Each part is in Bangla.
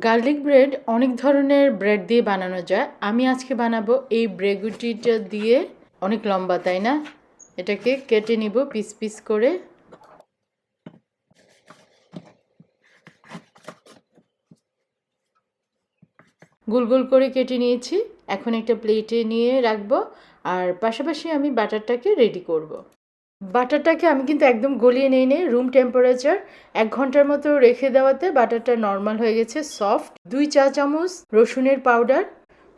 গার্লিক ব্রেড অনেক ধরনের ব্রেড দিয়ে বানানো যায়। আমি আজকে বানাবো এই ব্রেগুটিটা দিয়ে। অনেক লম্বা, তাই না? এটাকে কেটে নিব পিস পিস করে। গোল গোল করে কেটে নিয়েছি। এখন একটা প্লেটে নিয়ে রাখবো, আর পাশাপাশি আমি বাটারটাকে রেডি করব। বাটারটাকে আমি কিন্তু একদম গলিয়ে নিই রুম টেম্পারেচার 1 ঘন্টার মতো রেখে দেওয়াতে বাটারটা নর্মাল হয়ে গেছে, সফট। 2 চা চামচ রসুনের পাউডার,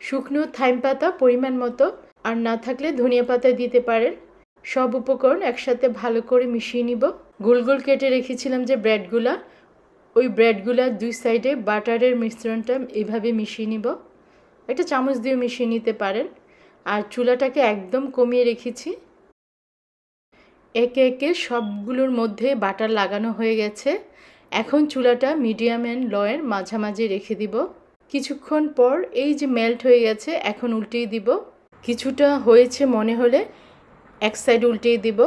শুকনো থাইম পাতা পরিমাণ মতো, আর না থাকলে ধনিয়া পাতা দিতে পারেন। সব উপকরণ একসাথে ভালো করে মিশিয়ে নিব। গোল গোল কেটে রেখেছিলাম যে ব্রেডগুলা, ওই ব্রেডগুলা 2 সাইডে বাটারের মিশ্রণটা এইভাবে মিশিয়ে নিব। একটা চামচ দিয়ে মিশিয়ে নিতে পারেন। আর চুলাটাকে একদম কমিয়ে রেখেছি। একে একে সবগুলোর মধ্যে বাটার লাগানো হয়ে গেছে। এখন চুলাটা মিডিয়াম অ্যান্ড লোয়ের মাঝামাঝি রেখে দিব। কিছুক্ষণ পর এই যে মেল্ট হয়ে গেছে, এখন উল্টিয়ে দিব। কিছুটা হয়েছে মনে হলে এক সাইড উল্টিয়ে দিব।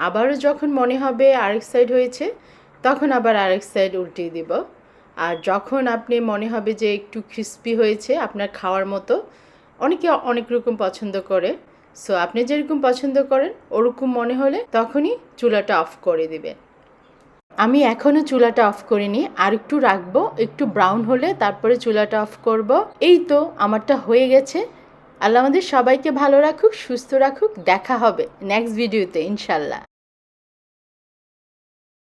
আবারও যখন মনে হবে আরেক সাইড হয়েছে, তখন আবার আরেক সাইড উল্টিয়ে দিব। আর যখন আপনি মনে হবে যে একটু ক্রিস্পি হয়েছে আপনার খাওয়ার মতো, অনেকে অনেক রকম পছন্দ করে, সো আপনি যেরকম পছন্দ করেন ওরকম মনে হলে তখনই চুলাটা অফ করে দিবে। আমি এখনও চুলাটা অফ করিনি, আর একটু রাখবো, একটু ব্রাউন হলে তারপরে চুলাটা অফ করব। এই তো আমারটা হয়ে গেছে। আল্লাহ আমাদের সবাইকে ভালো রাখুক, সুস্থ রাখুক। দেখা হবে নেক্সট ভিডিওতে ইনশাল্লাহ।